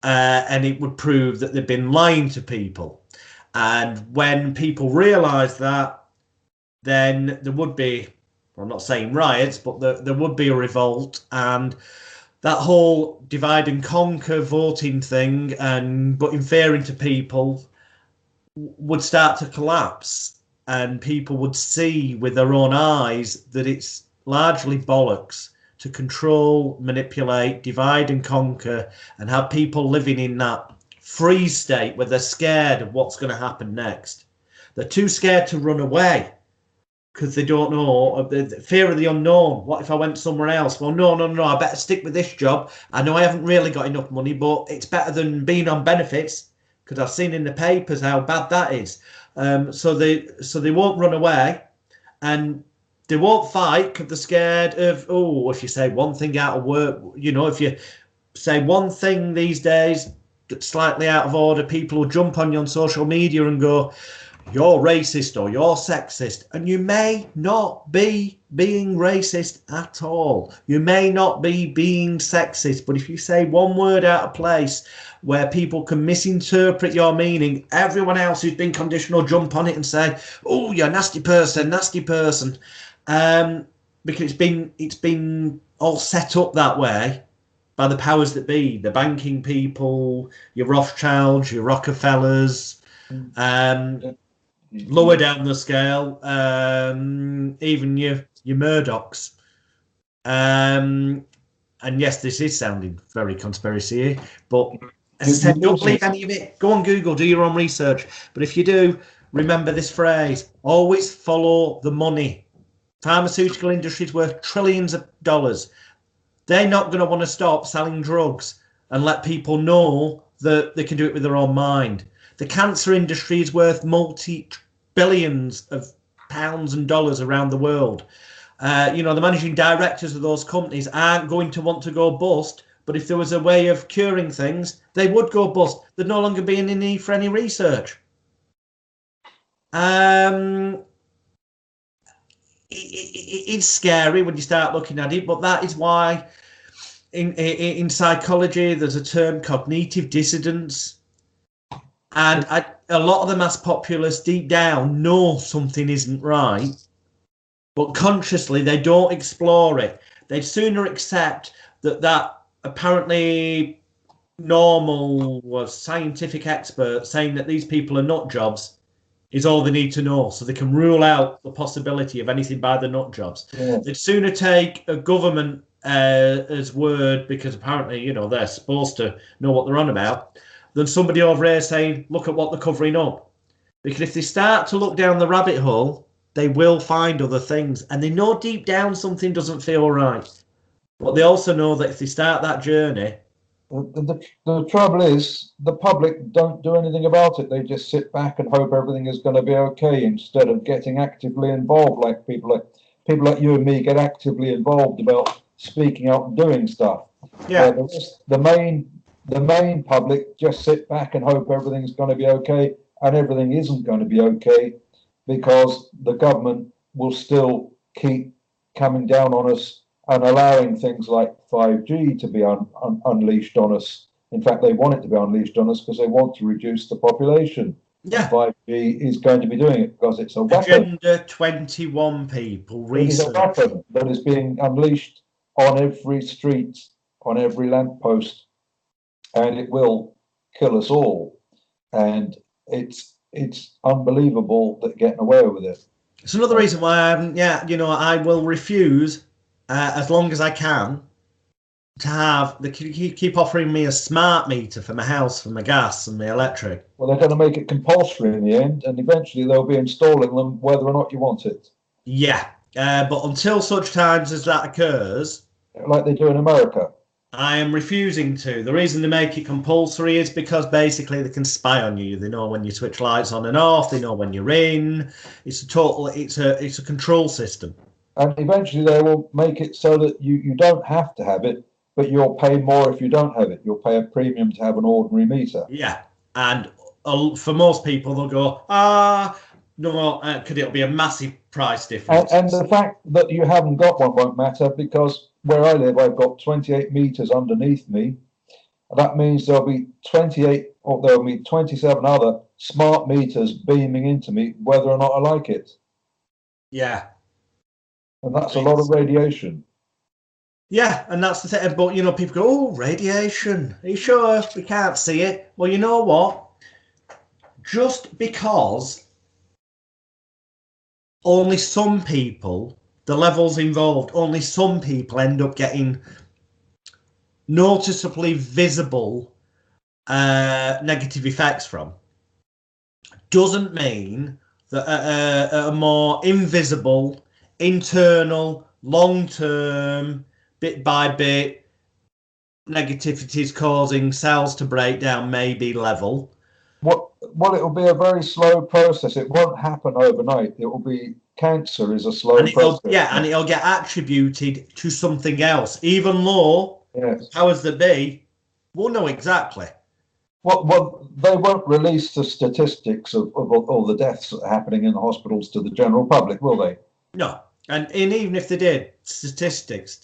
And it would prove that they've been lying to people. And when people realise that, then there would be, well, I'm not saying riots, but there would be a revolt, and that whole divide and conquer voting thing and putting fear into people would start to collapse, and people would see with their own eyes that it's largely bollocks to control, manipulate, divide and conquer, and have people living in that freeze state where they're scared of what's going to happen next. They're too scared to run away because they don't know, the fear of the unknown. What if I went somewhere else? Well, no, I better stick with this job. I know I haven't really got enough money, but it's better than being on benefits, because I've seen in the papers how bad that is. So they won't run away, and they won't fight because they're scared of, if you say one thing out of work, if you say one thing these days that's slightly out of order, people will jump on you on social media and go, you're racist or you're sexist. And you may not be being racist at all. You may not be being sexist, but if you say one word out of place where people can misinterpret your meaning, everyone else who's been conditioned will jump on it and say, oh, you're a nasty person. Because it's been all set up that way by the powers that be, the banking people, your Rothschilds, your Rockefellers, lower down the scale, even your Murdochs. And yes, this is sounding very conspiracy-y, but as I said, don't believe any of it. Go on Google, do your own research. But if you do, remember this phrase: always follow the money. Pharmaceutical industry is worth trillions of dollars. They're not going to want to stop selling drugs and let people know that they can do it with their own mind. The cancer industry is worth multi-billions of pounds and dollars around the world. The managing directors of those companies aren't going to want to go bust, but if there was a way of curing things, they would go bust. There'd no longer be any need for any research. It's scary when you start looking at it, but that is why in psychology there's a term cognitive dissonance. And a lot of the mass populace deep down know something isn't right, but consciously they don't explore it. They'd sooner accept that apparently normal or scientific expert saying that these people are nut jobs is all they need to know, so they can rule out the possibility of anything by the nut jobs. Yeah. They'd sooner take a government as word, because apparently, they're supposed to know what they're on about, than somebody over here saying, look at what they're covering up. Because if they start to look down the rabbit hole, they will find other things. And they know deep down something doesn't feel right. But they also know that if they start that journey... The trouble is, the public don't do anything about it. They just sit back and hope everything is going to be okay, instead of getting actively involved, like people like you and me get actively involved about speaking out and doing stuff. Yeah. The main public just sit back and hope everything's going to be okay, and everything isn't going to be okay, because the government will still keep coming down on us and allowing things like 5G to be unleashed on us. In fact, they want it to be unleashed on us because they want to reduce the population. Yeah. 5G is going to be doing it because it's a weapon. Agenda 21 people research. It is a weapon that is being unleashed on every street, on every lamppost, and it will kill us all. And it's unbelievable that getting away with it. It's another reason why I will refuse, as long as I can, to have keep offering me a smart meter for my house, for my gas and my electric. Well, they're going to make it compulsory in the end, and eventually they'll be installing them whether or not you want it. Yeah, but until such times as that occurs, like they do in America, I am refusing to. The reason they make it compulsory is because basically they can spy on you. They know when you switch lights on and off. They know when you're in. It's a control system. And eventually they will make it so that you don't have to have it, but you'll pay more if you don't have it. You'll pay a premium to have an ordinary meter. Yeah, and for most people they'll go, no, could it be a massive price difference? And the fact that you haven't got one won't matter, because where I live, I've got 28 meters underneath me. That means there'll be 28 or there'll be 27 other smart meters beaming into me, whether or not I like it. Yeah. And that's a lot of radiation. Yeah, and that's the thing. But, you know, people go, oh, radiation. Are you sure we can't see it? Well, you know what? Just because only some people, the levels involved, only some people end up getting noticeably visible negative effects from, doesn't mean that a more invisible, internal, long-term, bit by bit negativity is causing cells to break down may be level. Well, it will be a very slow process. It won't happen overnight. It will be, cancer is a slow process. Yeah, and it'll get attributed to something else, even though the powers that be will know exactly. Well, they won't release the statistics of all the deaths that are happening in the hospitals to the general public, will they? No, and even if they did, statistics,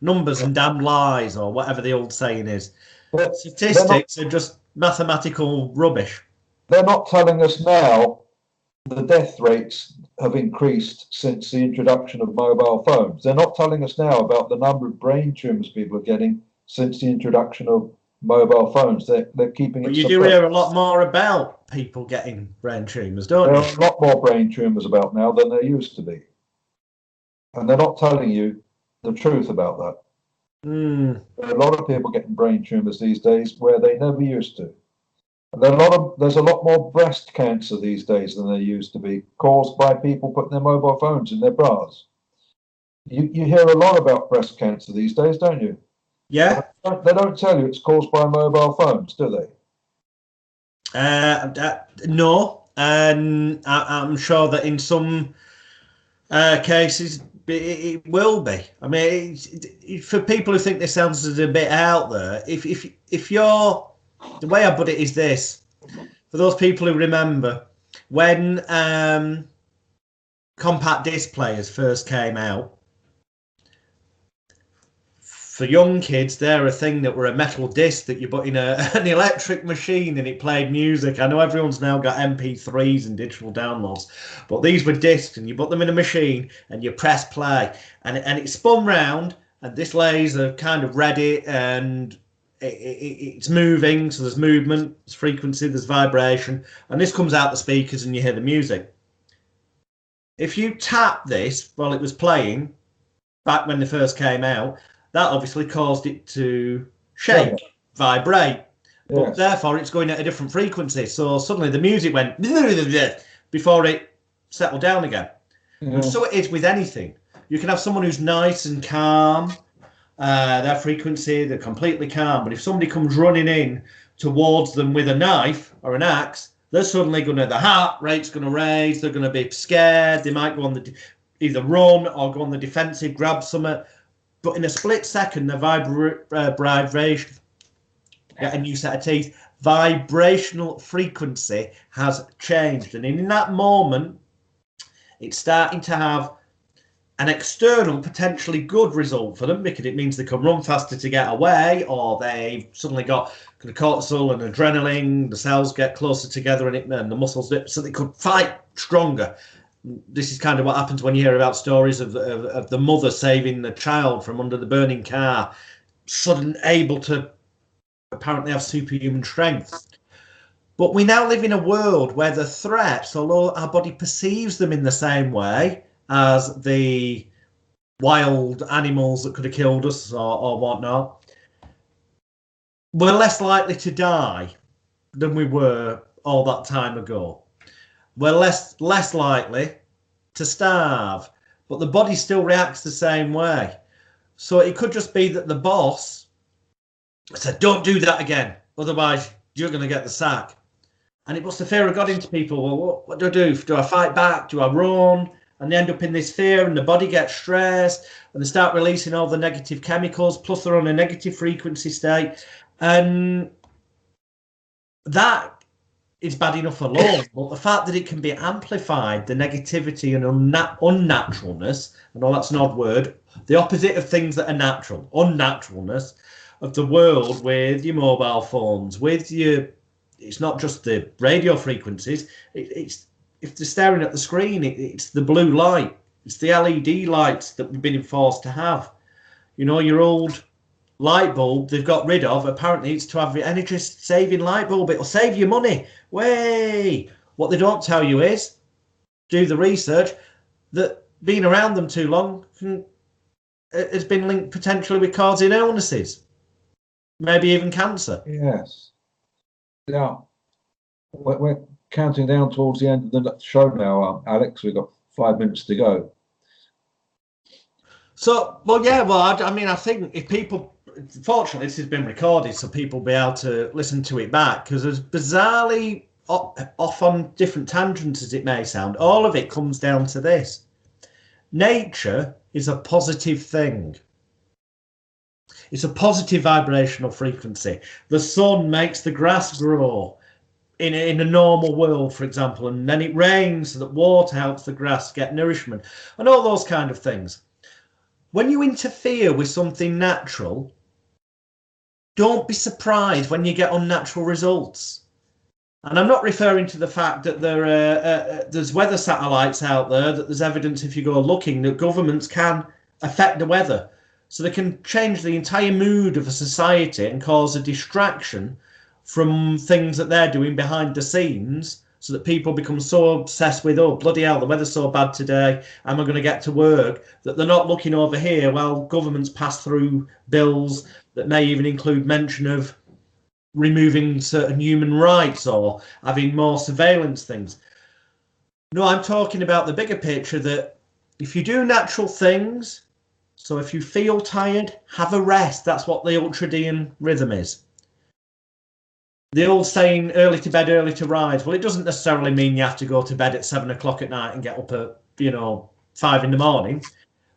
numbers and damn lies, or whatever the old saying is. Statistics are just mathematical rubbish. They're not telling us now the death rates have increased since the introduction of mobile phones. They're not telling us now about the number of brain tumors people are getting since the introduction of mobile phones. They're keeping it. But you do hear a lot more about people getting brain tumors, don't you? There are a lot more brain tumors about now than there used to be. And they're not telling you the truth about that. There are a lot of people getting brain tumors these days where they never used to. And there's a lot more breast cancer these days than there used to be, caused by people putting their mobile phones in their bras. You hear a lot about breast cancer these days, don't you? Yeah. They don't tell you it's caused by mobile phones, do they? No. And I'm sure that in some cases it will be. I mean, for people who think this sounds a bit out there, if you're, the way I put it is this: for those people who remember when compact disc players first came out, for young kids, they're a thing that were a metal disc that you put in an electric machine and it played music. I know everyone's now got MP3s and digital downloads, but these were discs and you put them in a machine and you press play and it spun round and this laser kind of read it and it's moving. So there's movement, there's frequency, there's vibration, and this comes out the speakers and you hear the music. If you tap this while it was playing, back when they first came out, that obviously caused it to shake, vibrate, but therefore it's going at a different frequency. So suddenly the music went before it settled down again. And so it is with anything. You can have someone who's nice and calm, their frequency, they're completely calm. But if somebody comes running in towards them with a knife or an axe, they're suddenly the heart rate's going to raise, they're going to be scared, they might go on either run or go on the defensive, grab something. But in a split second, the vibration, get a new set of teeth, vibrational frequency has changed. And in that moment, it's starting to have an external, potentially good result for them because it means they can run faster to get away, or they've suddenly got cortisol and adrenaline, the cells get closer together and the muscles, so they could fight stronger. This is kind of what happens when you hear about stories of the mother saving the child from under the burning car, suddenly able to apparently have superhuman strength. But we now live in a world where the threats, although our body perceives them in the same way as the wild animals that could have killed us or whatnot, we're less likely to die than we were all that time ago. We're less likely to starve, but the body still reacts the same way. So it could just be that the boss said, don't do that again, otherwise you're going to get the sack. And it puts the fear of God into people. Well, what do I do? Do I fight back? Do I run? And they end up in this fear and the body gets stressed and they start releasing all the negative chemicals, plus they're on a negative frequency state. And that is bad enough alone, but the fact that it can be amplified, the negativity and unnaturalness, I know that's an odd word, the opposite of things that are natural, unnaturalness, of the world with your mobile phones, with your, it's not just the radio frequencies, it's if they're staring at the screen, it's the blue light, it's the LED lights that we've been enforced to have. You know, your old light bulb they've got rid of, apparently it's to have the energy saving light bulb, it'll save you money. Way, what they don't tell you is, do the research, that being around them too long has been linked potentially with causing illnesses, maybe even cancer. Yes. Yeah. We're counting down towards the end of the show now, Alex. We've got 5 minutes to go. So, well, yeah, well, I mean, I think if people, fortunately, this has been recorded, so people will be able to listen to it back, because as bizarrely off on different tangents as it may sound, all of it comes down to this. Nature is a positive thing. It's a positive vibrational frequency. The sun makes the grass grow in a normal world, for example, and then it rains so that water helps the grass get nourishment and all those kind of things. When you interfere with something natural, don't be surprised when you get unnatural results. And I'm not referring to the fact that there's weather satellites out there, that there's evidence if you go looking that governments can affect the weather. So they can change the entire mood of a society and cause a distraction from things that they're doing behind the scenes, so that people become so obsessed with, oh, bloody hell, the weather's so bad today, am I going to get to work, that they're not looking over here while governments pass through bills that may even include mention of removing certain human rights or having more surveillance things. No, I'm talking about the bigger picture, that if you do natural things, so if you feel tired, have a rest. That's what the ultradian rhythm is. The old saying, early to bed, early to rise. Well, it doesn't necessarily mean you have to go to bed at 7 o'clock at night and get up at, 5 in the morning.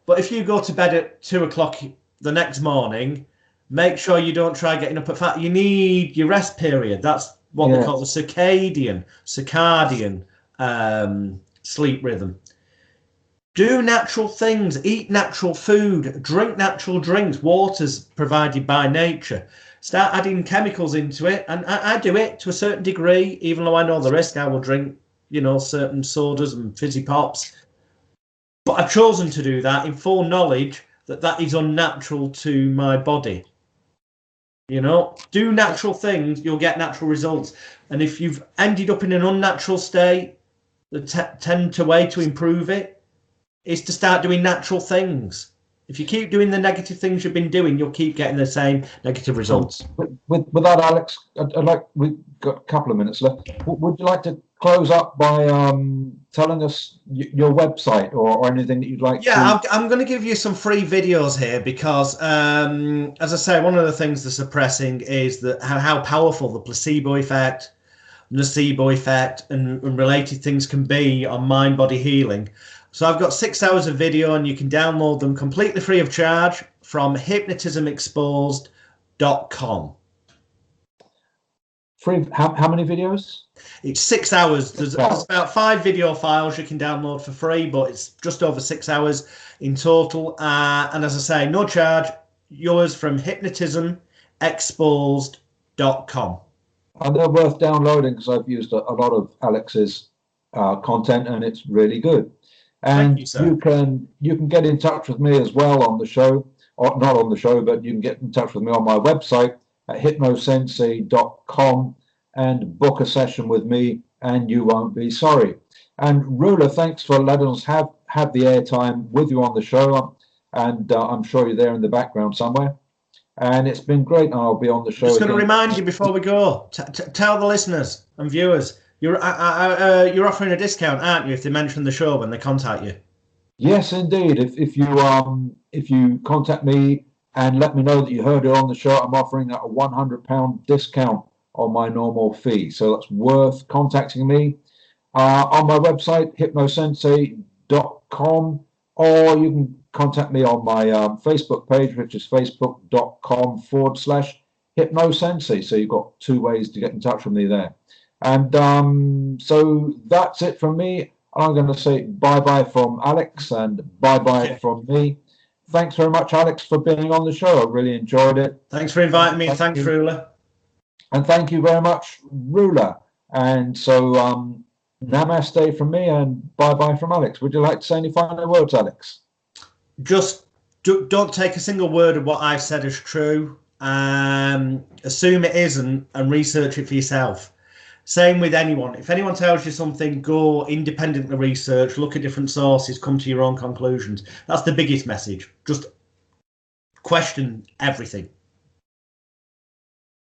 But if you go to bed at 2 o'clock the next morning, make sure you don't try getting up at 5. You need your rest period. That's what they call the circadian sleep rhythm. Do natural things, eat natural food, drink natural drinks. Water's provided by nature. Start adding chemicals into it, and I do it to a certain degree, even though I know the risk. I will drink, certain sodas and fizzy pops. But I've chosen to do that in full knowledge that that is unnatural to my body. Do natural things, you'll get natural results. And if you've ended up in an unnatural state, the way to improve it is to start doing natural things. If you keep doing the negative things you've been doing, you'll keep getting the same negative results. With that, Alex, we've got a couple of minutes left. Would you like to close up by telling us your website or anything that you'd like to? Yeah, I'm going to give you some free videos here because, as I say, one of the things they're suppressing is that how powerful the placebo effect, nocebo effect, and related things can be on mind-body healing. So I've got 6 hours of video, and you can download them completely free of charge from hypnotismexposed.com. Free? How many videos? It's 6 hours. There's about 5 video files you can download for free, but it's just over 6 hours in total. And as I say, no charge. Yours from hypnotismexposed.com. And they're worth downloading because I've used a lot of Alex's content, and it's really good. And you can get in touch with me as well on the show, or not on the show, but you can get in touch with me on my website at hypnosensi.com and book a session with me, and you won't be sorry. And Royle, thanks for letting us have the airtime with you on the show, and I'm sure you're there in the background somewhere. And it's been great. I'll be on the show. Just going to remind you before we go, tell the listeners and viewers, you're offering a discount, aren't you, if they mention the show when they contact you? Yes, indeed. If you contact me and let me know that you heard it on the show, I'm offering a £100 discount on my normal fee. So that's worth contacting me on my website, hypnosensi.com, or you can contact me on my Facebook page, which is facebook.com/hypnosensi. So you've got 2 ways to get in touch with me there. And so that's it from me. I'm going to say bye-bye from Alex and bye-bye from me. thanks very much, Alex, for being on the show. I really enjoyed it. Thanks for inviting me. Thanks, you. Royle. And thank you very much, Ruler. And so namaste from me and bye-bye from Alex. Would you like to say any final words, Alex? Just don't take a single word of what I've said as true. Assume it isn't and research it for yourself. Same with anyone. If anyone tells you something, go independently research, look at different sources, come to your own conclusions. That's the biggest message. Just question everything.